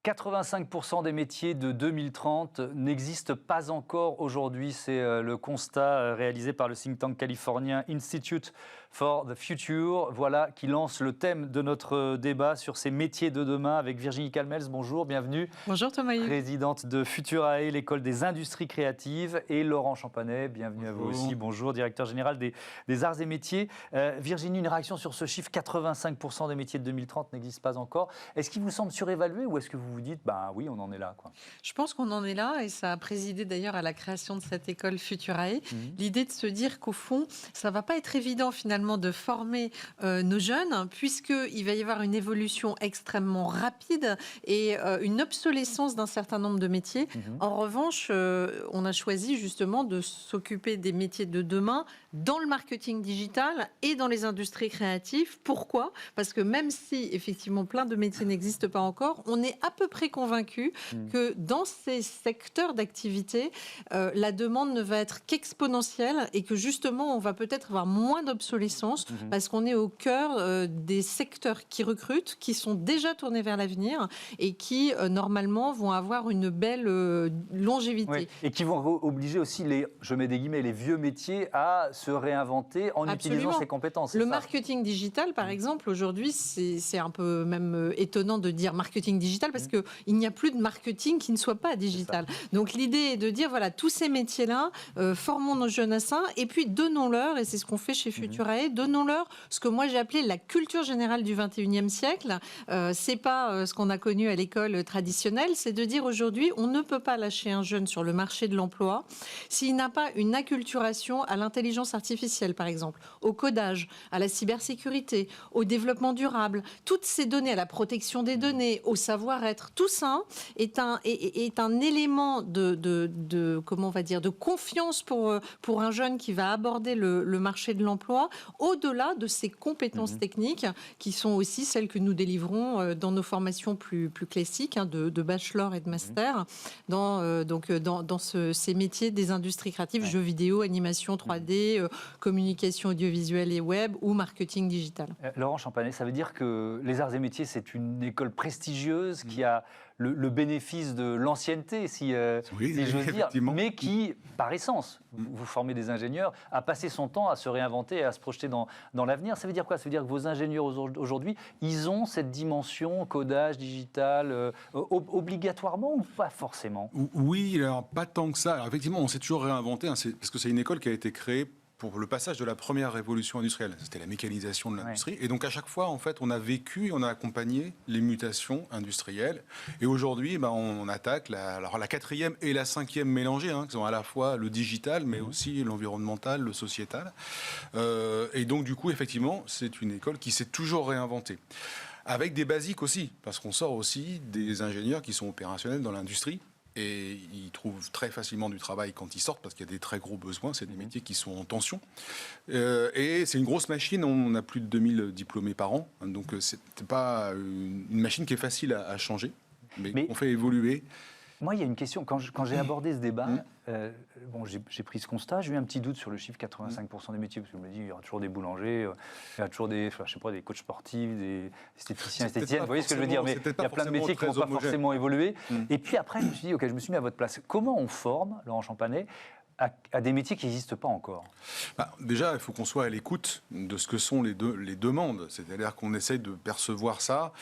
85% des métiers de 2030 n'existent pas encore aujourd'hui. C'est le constat réalisé par le think tank californien Institute for the Future. Voilà qui lance le thème de notre débat sur ces métiers de demain avec Virginie Calmels. Bonjour, bienvenue. Bonjour Thomas-Hugues. Présidente de Futurae, l'école des industries créatives. Et Laurent Champanet, bienvenue à vous aussi. Bonjour, directeur général des arts et métiers. Virginie, une réaction sur ce chiffre, 85% des métiers de 2030 n'existent pas encore. Est-ce qu'il vous semble surévalué ou est-ce que vous vous dites, bah oui, on en est là, quoi? Je pense qu'on en est là et ça a présidé d'ailleurs à la création de cette école Futurae. L'idée de se dire qu'au fond, ça va pas être évident finalement de former nos jeunes puisqu'il va y avoir une évolution extrêmement rapide et une obsolescence d'un certain nombre de métiers. En revanche, on a choisi justement de s'occuper des métiers de demain dans le marketing digital et dans les industries créatives. Pourquoi ? Parce que même si effectivement plein de métiers n'existent pas encore, on est à peu près convaincu que dans ces secteurs d'activité, la demande ne va être qu'exponentielle et que justement on va peut-être avoir moins d'obsolescence parce qu'on est au cœur des secteurs qui recrutent, qui sont déjà tournés vers l'avenir et qui normalement vont avoir une belle longévité. Oui. Et qui vont obliger aussi je mets des guillemets, les vieux métiers à se réinventer en utilisant ces compétences. Le marketing digital, par exemple, aujourd'hui, c'est un peu même étonnant de dire marketing digital parce qu'il n'y a plus de marketing qui ne soit pas digital. Donc l'idée est de dire, voilà, tous ces métiers-là, formons nos jeunes à ça et puis donnons-leur, et c'est ce qu'on fait chez Futurae, donnons-leur ce que moi j'ai appelé la culture générale du 21e siècle. C'est pas ce qu'on a connu à l'école traditionnelle, c'est de dire aujourd'hui, on ne peut pas lâcher un jeune sur le marché de l'emploi s'il n'a pas une acculturation à l'intelligence artificielle, par exemple, au codage, à la cybersécurité, au développement durable, toutes ces données, à la protection des données, au savoir-être, tout ça est un élément comment on va dire, de confiance pour un jeune qui va aborder le marché de l'emploi, au-delà de ses compétences techniques, qui sont aussi celles que nous délivrons dans nos formations plus classiques, de bachelor et de master, dans ces métiers des industries créatives, jeux vidéo, animation 3D, communication audiovisuelle et web ou marketing digital. Laurent Champanet, ça veut dire que les arts et métiers, c'est une école prestigieuse qui a le bénéfice de l'ancienneté, si j'ose dire, mais qui, par essence, vous formez des ingénieurs, a passé son temps à se réinventer et à se projeter dans l'avenir. Ça veut dire quoi? Ça veut dire que vos ingénieurs aujourd'hui, ils ont cette dimension codage digital obligatoirement ou pas forcément? Oui, alors pas tant que ça. Alors, effectivement, on s'est toujours réinventé, parce que c'est une école qui a été créée pour le passage de la première révolution industrielle. C'était la mécanisation de l'industrie. Ouais. Et donc, à chaque fois, en fait, on a vécu et on a accompagné les mutations industrielles. Et aujourd'hui, on attaque la 4e et la 5e mélangées, qui sont à la fois le digital, mais aussi l'environnemental, le sociétal. Et donc, du coup, effectivement, c'est une école qui s'est toujours réinventée. Avec des basiques aussi, parce qu'on sort aussi des ingénieurs qui sont opérationnels dans l'industrie. Et ils trouvent très facilement du travail quand ils sortent, parce qu'il y a des très gros besoins. C'est des métiers qui sont en tension. Et c'est une grosse machine. On a plus de 2000 diplômés par an. Donc, c'est pas une machine qui est facile à changer. Mais on fait évoluer. Moi, il y a une question. Quand j'ai abordé ce débat, j'ai pris ce constat. J'ai eu un petit doute sur le chiffre 85% des métiers, parce que je me dis, il y aura toujours des boulangers, il y a toujours des coachs sportifs, des esthéticiens, esthéticiennes. Vous voyez ce que je veux dire? Mais il y a plein de métiers qui n'ont pas forcément évolué. Et puis après, je me suis dit, je me suis mis à votre place. Comment on forme, Laurent Champanet, à des métiers qui n'existent pas encore? Déjà, il faut qu'on soit à l'écoute de ce que sont les demandes. C'est-à-dire qu'on essaye de percevoir ça.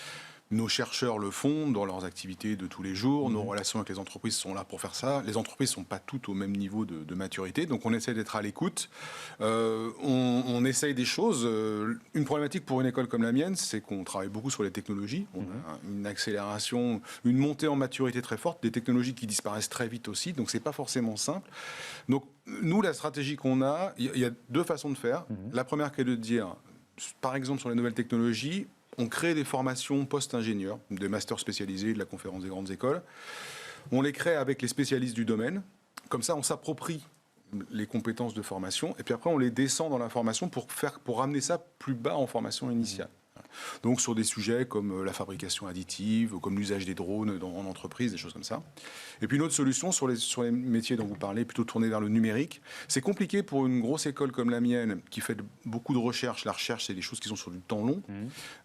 Nos chercheurs le font dans leurs activités de tous les jours. Nos relations avec les entreprises sont là pour faire ça. Les entreprises ne sont pas toutes au même niveau de maturité. Donc, on essaie d'être à l'écoute. On essaye des choses. Une problématique pour une école comme la mienne, c'est qu'on travaille beaucoup sur les technologies. On a une accélération, une montée en maturité très forte. Des technologies qui disparaissent très vite aussi. Donc, ce n'est pas forcément simple. Donc, nous, la stratégie qu'on a, il y a deux façons de faire. La première qui est de dire, par exemple, sur les nouvelles technologies, on crée des formations post-ingénieurs, des masters spécialisés de la conférence des grandes écoles. On les crée avec les spécialistes du domaine. Comme ça, on s'approprie les compétences de formation. Et puis après, on les descend dans la formation pour ramener ça plus bas en formation initiale. Donc sur des sujets comme la fabrication additive, ou comme l'usage des drones en entreprise, des choses comme ça. Et puis une autre solution sur les métiers dont vous parlez, plutôt tournés vers le numérique. C'est compliqué pour une grosse école comme la mienne, qui fait beaucoup de recherche. La recherche, c'est des choses qui sont sur du temps long,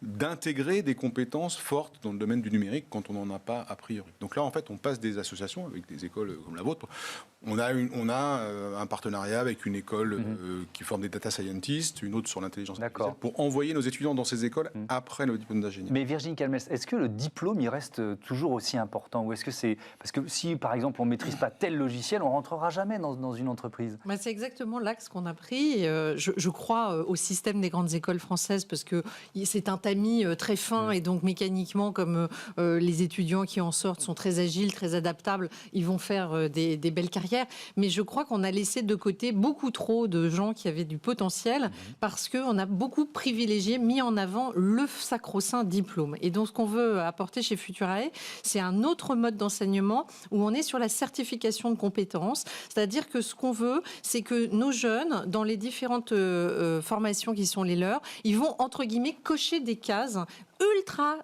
d'intégrer des compétences fortes dans le domaine du numérique quand on n'en a pas a priori. Donc là, en fait, on passe des associations avec des écoles comme la vôtre. On a un partenariat avec une école qui forme des data scientists, une autre sur l'intelligence artificielle, pour envoyer nos étudiants dans ces écoles après le diplôme d'ingénieur. Mais Virginie Calmels, est-ce que le diplôme, il reste toujours aussi important? Ou est-ce que c'est... Parce que si, par exemple, on ne maîtrise pas tel logiciel, on ne rentrera jamais dans une entreprise. C'est exactement l'axe qu'on a pris. Je crois au système des grandes écoles françaises parce que c'est un tamis très fin et donc mécaniquement, comme les étudiants qui en sortent sont très agiles, très adaptables, ils vont faire des belles carrières. Mais je crois qu'on a laissé de côté beaucoup trop de gens qui avaient du potentiel parce qu'on a beaucoup privilégié, mis en avant le sacro-saint diplôme. Et donc ce qu'on veut apporter chez Futurae, c'est un autre mode d'enseignement où on est sur la certification de compétences. C'est-à-dire que ce qu'on veut, c'est que nos jeunes, dans les différentes formations qui sont les leurs, ils vont, entre guillemets, cocher des cases ultra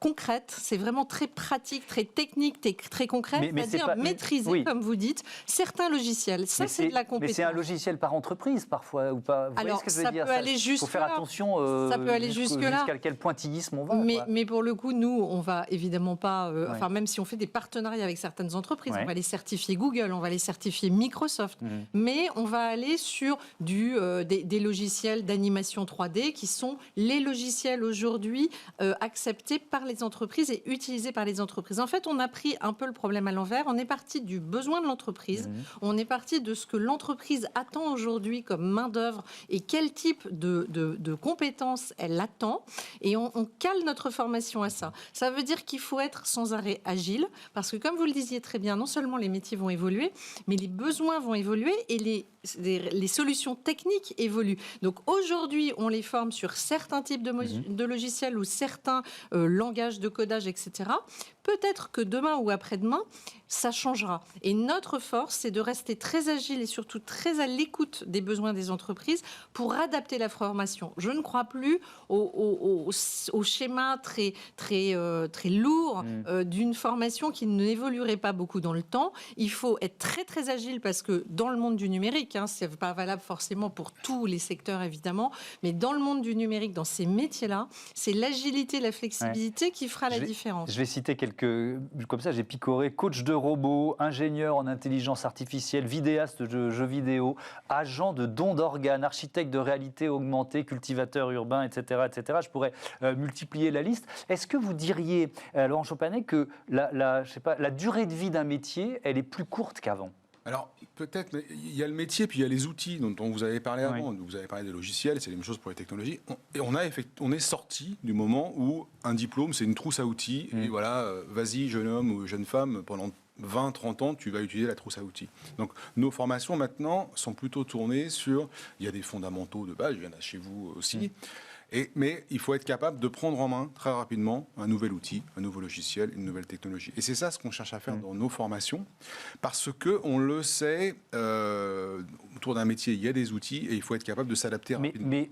concrète, c'est vraiment très pratique, très technique, très concret, c'est-à-dire maîtriser, comme vous dites, certains logiciels. Ça, c'est de la compétence. Mais c'est un logiciel par entreprise, parfois, ou pas? Vous Alors, voyez ce que je veux ça dire? peut aller jusque-là. Il faut faire attention ça peut aller jusque-là. Jusqu'à quel pointillisme on va. Mais pour le coup, nous, on va évidemment pas... Enfin, même si on fait des partenariats avec certaines entreprises, on va les certifier Google, on va les certifier Microsoft, mais on va aller sur des logiciels d'animation 3D qui sont les logiciels aujourd'hui acceptés par les entreprises et utilisés par les entreprises. En fait, on a pris un peu le problème à l'envers. On est parti du besoin de l'entreprise. On est parti de ce que l'entreprise attend aujourd'hui comme main-d'œuvre et quel type de compétences elle attend. Et on cale notre formation à ça. Ça veut dire qu'il faut être sans arrêt agile parce que, comme vous le disiez très bien, non seulement les métiers vont évoluer, mais les besoins vont évoluer et les solutions techniques évoluent. Donc aujourd'hui, on les forme sur certains types de logiciels ou certains langages de codage, etc. Peut-être que demain ou après-demain, ça changera. Et notre force, c'est de rester très agile et surtout très à l'écoute des besoins des entreprises pour adapter la formation. Je ne crois plus au schéma très lourd d'une formation qui n'évoluerait pas beaucoup dans le temps. Il faut être très très agile parce que dans le monde du numérique, c'est pas valable forcément pour tous les secteurs évidemment, mais dans le monde du numérique, dans ces métiers-là, c'est l'agilité, la flexibilité qui fera la différence. Je vais citer quelques... Comme ça, j'ai picoré. Coach de robots, ingénieur en intelligence artificielle, vidéaste de jeux vidéo, agent de don d'organes, architecte de réalité augmentée, cultivateur urbain, etc. etc. Je pourrais multiplier la liste. Est-ce que vous diriez, Laurent Chopanet, que la durée de vie d'un métier, elle est plus courte qu'avant ? Alors, peut-être, mais il y a le métier, puis il y a les outils dont vous avez parlé avant. Vous avez parlé des logiciels, c'est la même chose pour les technologies. Et on est sorti du moment où un diplôme, c'est une trousse à outils. Et voilà, vas-y, jeune homme ou jeune femme, pendant 20, 30 ans, tu vas utiliser la trousse à outils. Donc, nos formations, maintenant, sont plutôt tournées sur... Il y a des fondamentaux de base, il y en a chez vous aussi. Mais il faut être capable de prendre en main très rapidement un nouvel outil, un nouveau logiciel, une nouvelle technologie. Et c'est ça ce qu'on cherche à faire dans nos formations, parce qu'on le sait, autour d'un métier, il y a des outils et il faut être capable de s'adapter rapidement. Mais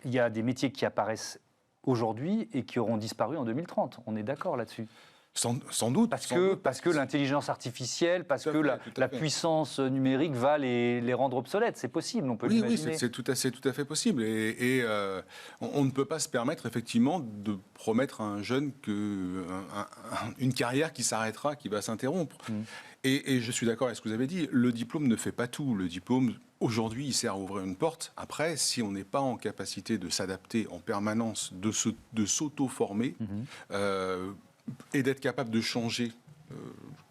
il y a des métiers qui apparaissent aujourd'hui et qui auront disparu en 2030. On est d'accord là-dessus ? Sans doute. Parce que l'intelligence artificielle, parce que la puissance numérique va les rendre obsolètes. C'est possible, on peut l'imaginer. Oui, c'est tout à fait possible. Et on ne peut pas se permettre, effectivement, de promettre à un jeune une carrière qui s'arrêtera, qui va s'interrompre. Et je suis d'accord avec ce que vous avez dit. Le diplôme ne fait pas tout. Le diplôme, aujourd'hui, il sert à ouvrir une porte. Après, si on n'est pas en capacité de s'adapter en permanence, de s'auto-former, et d'être capable de changer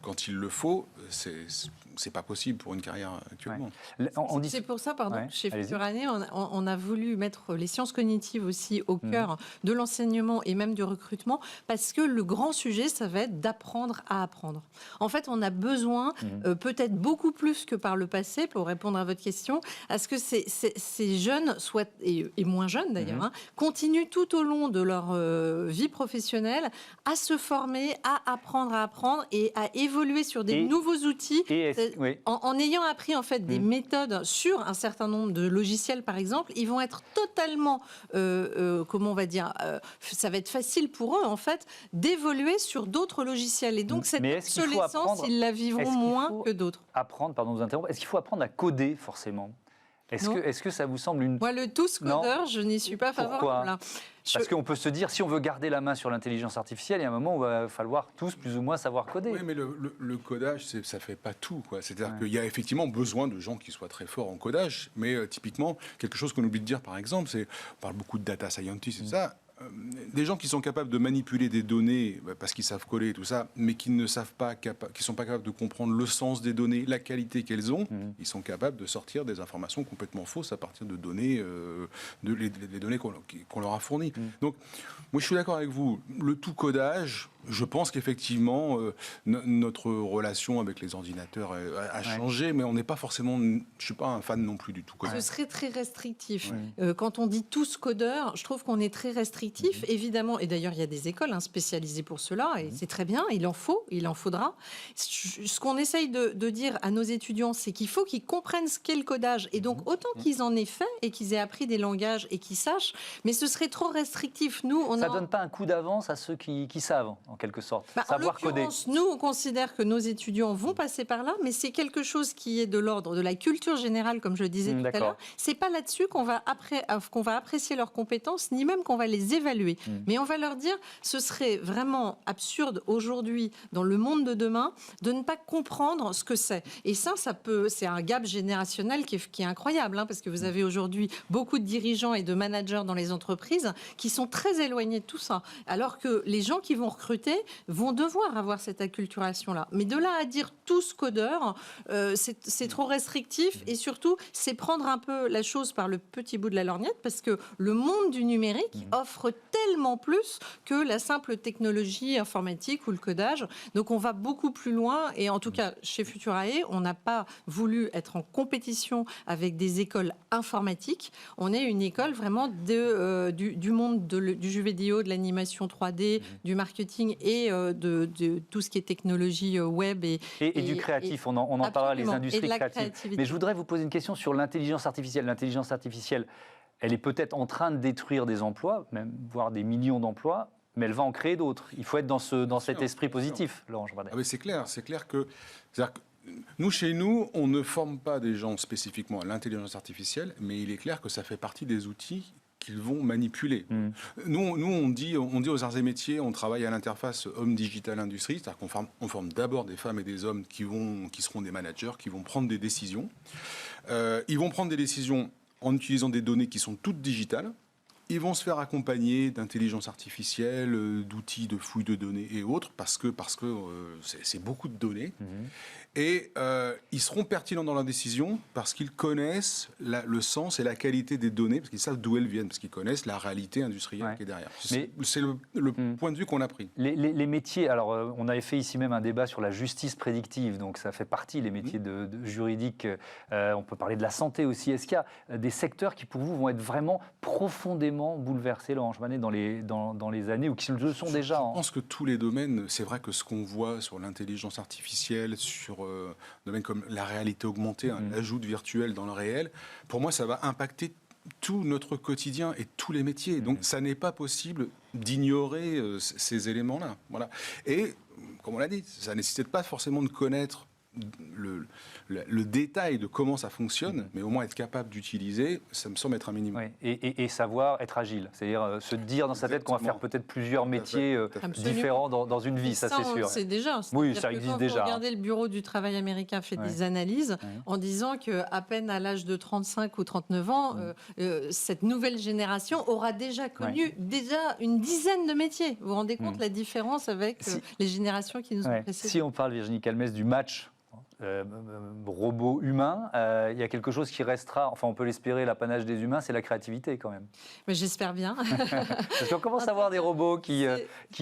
quand il le faut, c'est pas possible pour une carrière actuellement. C'est pour ça, chez Futurae, on a voulu mettre les sciences cognitives aussi au cœur de l'enseignement et même du recrutement, parce que le grand sujet, ça va être d'apprendre à apprendre. En fait, on a besoin, peut-être beaucoup plus que par le passé, pour répondre à votre question, à ce que ces jeunes, et moins jeunes d'ailleurs, continuent tout au long de leur vie professionnelle à se former, à apprendre et à évoluer sur des nouveaux outils. en ayant appris en fait des méthodes sur un certain nombre de logiciels, par exemple, ils vont être totalement, comment on va dire, ça va être facile pour eux en fait d'évoluer sur d'autres logiciels. Et donc cette obsolescence, ils la vivront moins que d'autres. Pardon de vous interrompre. Est-ce qu'il faut apprendre à coder forcément ? Est-ce que ça vous semble une... Moi, le tous codeur, je n'y suis pas favorable. Parce qu'on peut se dire, si on veut garder la main sur l'intelligence artificielle, il y a un moment où il va falloir tous plus ou moins savoir coder. Oui, mais le codage, ça ne fait pas tout, quoi. C'est-à-dire qu'il y a effectivement besoin de gens qui soient très forts en codage, mais typiquement, quelque chose qu'on oublie de dire, par exemple, c'est, on parle beaucoup de data scientists et ça, des gens qui sont capables de manipuler des données parce qu'ils savent coder et tout ça, mais qui ne savent pas, qui sont pas capables de comprendre le sens des données, la qualité qu'elles ont, ils sont capables de sortir des informations complètement fausses à partir de données, les données qu'on leur a fournies. Donc, moi, je suis d'accord avec vous. Le tout codage, je pense qu'effectivement, notre relation avec les ordinateurs a changé, mais on n'est pas forcément. Je ne suis pas un fan non plus du tout codage. Ce serait très restrictif. Quand on dit tous codeurs, je trouve qu'on est très restrictif, évidemment. Et d'ailleurs, il y a des écoles spécialisées pour cela, et c'est très bien. Il en faudra. Ce qu'on essaye de dire à nos étudiants, c'est qu'il faut qu'ils comprennent ce qu'est le codage. Et donc, autant qu'ils en aient fait et qu'ils aient appris des langages et qu'ils sachent, mais ce serait trop restrictif. Nous, ça ne donne pas un coup d'avance à ceux qui savent, en quelque sorte, savoir coder. Nous, on considère que nos étudiants vont passer par là, mais c'est quelque chose qui est de l'ordre de la culture générale, comme je le disais tout à l'heure. C'est pas là-dessus qu'on va apprécier leurs compétences, ni même qu'on va les évaluer. Mais on va leur dire, ce serait vraiment absurde aujourd'hui, dans le monde de demain, de ne pas comprendre ce que c'est. Et c'est un gap générationnel qui est incroyable, parce que vous avez aujourd'hui beaucoup de dirigeants et de managers dans les entreprises qui sont très éloignés de tout ça. Alors que les gens qui vont recruter vont devoir avoir cette acculturation-là. Mais de là à dire tous codeurs, c'est trop restrictif et surtout, c'est prendre un peu la chose par le petit bout de la lorgnette parce que le monde du numérique offre tellement plus que la simple technologie informatique ou le codage. Donc on va beaucoup plus loin et en tout cas, chez Futurae, on n'a pas voulu être en compétition avec des écoles informatiques. On est une école vraiment du monde du jeu vidéo, de l'animation 3D, du marketing et de tout ce qui est technologie web. Et du créatif, on en parlera, les industries créatives. Mais je voudrais vous poser une question sur l'intelligence artificielle. L'intelligence artificielle, elle est peut-être en train de détruire des emplois, même voire des millions d'emplois, mais elle va en créer d'autres. Il faut être dans cet esprit positif, Laurent Jean Bardet. C'est clair que nous, chez nous, on ne forme pas des gens spécifiquement à l'intelligence artificielle, mais il est clair que ça fait partie des outils qu'ils vont manipuler. Nous, on dit aux arts et métiers, on travaille à l'interface homme-digital-industrie, c'est-à-dire qu'on forme d'abord des femmes et des hommes qui seront des managers, qui vont prendre des décisions. Ils vont prendre des décisions en utilisant des données qui sont toutes digitales. Ils vont se faire accompagner d'intelligence artificielle, d'outils de fouille de données et autres, parce que c'est beaucoup de données. Et ils seront pertinents dans leur décision parce qu'ils connaissent le sens et la qualité des données, parce qu'ils savent d'où elles viennent, parce qu'ils connaissent la réalité industrielle qui est derrière. C'est le point de vue qu'on a pris. Les métiers, alors on avait fait ici même un débat sur la justice prédictive, donc ça fait partie, les métiers de juridiques. On peut parler de la santé aussi. Est-ce qu'il y a des secteurs qui, pour vous, vont être vraiment profondément bouleversés, Laurent Jean Bardet, dans les années, ou qui le sont déjà? Je pense que tous les domaines, c'est vrai que ce qu'on voit sur l'intelligence artificielle, sur domaines comme la réalité augmentée, l'ajout de virtuel dans le réel, pour moi, ça va impacter tout notre quotidien et tous les métiers. Donc, ça n'est pas possible d'ignorer ces éléments-là. Voilà. Et, comme on l'a dit, ça ne nécessite pas forcément de connaître le détail de comment ça fonctionne, mais au moins être capable d'utiliser, ça me semble être un minimum. Et savoir être agile, c'est-à-dire se dire dans sa tête qu'on va faire peut-être plusieurs métiers différents dans une vie, ça c'est sûr. C'est déjà. Oui, ça existe déjà. Regardez, le Bureau du travail américain fait des analyses en disant qu'à peine à l'âge de 35 ou 39 ans, cette nouvelle génération aura déjà connu une dizaine de métiers. Vous vous rendez compte la différence avec les générations qui nous ont précédés? Si on parle, Virginie Calmès, du match robot humain, il y a quelque chose qui restera, enfin on peut l'espérer, l'apanage des humains, c'est la créativité quand même. Mais j'espère bien. Parce qu'on commence à voir des robots qui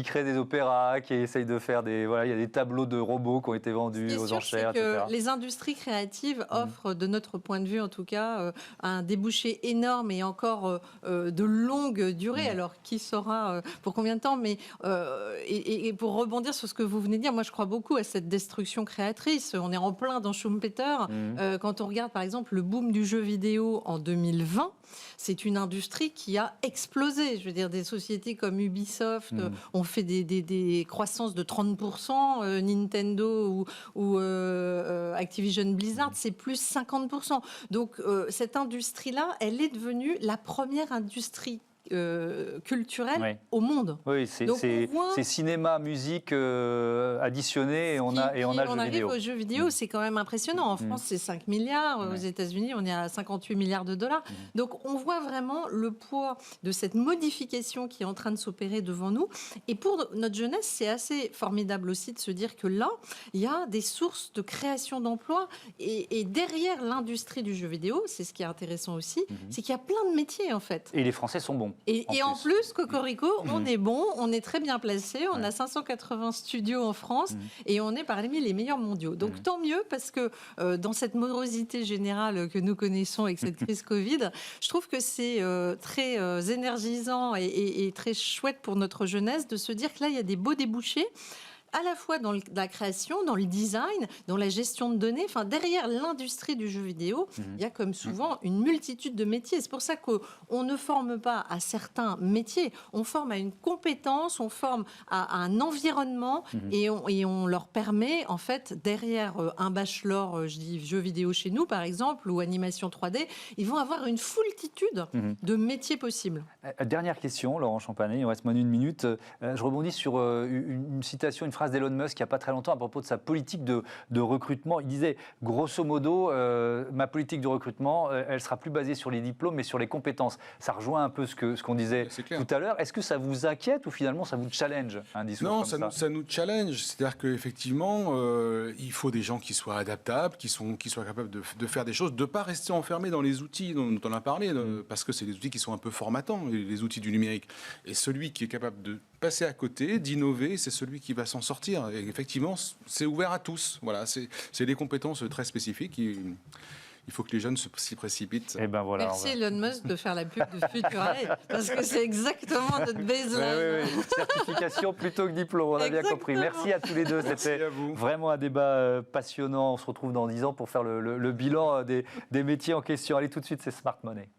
créent des opéras, qui essayent de faire il y a des tableaux de robots qui ont été vendus aux enchères, etc. Les industries créatives offrent, de notre point de vue en tout cas, un débouché énorme et encore de longue durée. Alors qui saura pour combien de temps, mais et pour rebondir sur ce que vous venez de dire, moi je crois beaucoup à cette destruction créatrice. On est en en plein dans Schumpeter. Quand on regarde par exemple le boom du jeu vidéo en 2020, c'est une industrie qui a explosé. Je veux dire, des sociétés comme Ubisoft ont fait des croissances de 30%, Nintendo ou Activision Blizzard, c'est plus 50%. Donc cette industrie-là, elle est devenue la première industrie culturelle au monde. Oui, c'est cinéma, musique additionné et on a le jeu vidéo. On arrive au jeu vidéo, c'est quand même impressionnant. En France, c'est 5 milliards. Aux États-Unis, on est à 58 milliards de dollars. Donc, on voit vraiment le poids de cette modification qui est en train de s'opérer devant nous. Et pour notre jeunesse, c'est assez formidable aussi de se dire que là, il y a des sources de création d'emplois. Et derrière l'industrie du jeu vidéo, c'est ce qui est intéressant aussi, c'est qu'il y a plein de métiers, en fait. Et les Français sont bons. Et en plus, Cocorico, on est bon, on est très bien placé, on a 580 studios en France et on est parmi les meilleurs mondiaux. Donc tant mieux, parce que dans cette morosité générale que nous connaissons avec cette crise Covid, je trouve que c'est très énergisant et très chouette pour notre jeunesse de se dire que là, il y a des beaux débouchés, à la fois dans la création, dans le design, dans la gestion de données. Enfin, derrière l'industrie du jeu vidéo, il y a comme souvent une multitude de métiers. C'est pour ça qu'on ne forme pas à certains métiers, on forme à une compétence, on forme à un environnement et on leur permet, en fait, derrière un bachelor, je dis jeu vidéo chez nous, par exemple, ou animation 3D, ils vont avoir une foultitude de métiers possibles. Dernière question, Laurent Champanet, il nous reste moins d'une minute. Je rebondis sur une citation, une phrase d'Elon Musk il n'y a pas très longtemps à propos de sa politique de recrutement. Il disait, grosso modo, ma politique de recrutement, elle sera plus basée sur les diplômes, mais sur les compétences. Ça rejoint un peu ce qu'on disait tout à l'heure. Est-ce que ça vous inquiète ou finalement ça vous challenge, un discours comme ça ? Non, ça nous challenge. C'est-à-dire qu'effectivement, il faut des gens qui soient adaptables, qui soient capables de faire des choses, de ne pas rester enfermés dans les outils dont on a parlé, parce que c'est des outils qui sont un peu formatants, les outils du numérique. Et celui qui est capable de passer à côté, d'innover, c'est celui qui va s'en sortir. Et effectivement, c'est ouvert à tous. Voilà, c'est des compétences très spécifiques. Il faut que les jeunes s'y précipitent. Et ben voilà, merci Elon Musk de faire la pub de Futurae, parce que c'est exactement notre baseline. Oui. Certification plutôt que diplôme, on a bien compris. Merci à tous les deux, c'était vraiment un débat passionnant. On se retrouve dans 10 ans pour faire le bilan des métiers en question. Allez, tout de suite, c'est Smart Money.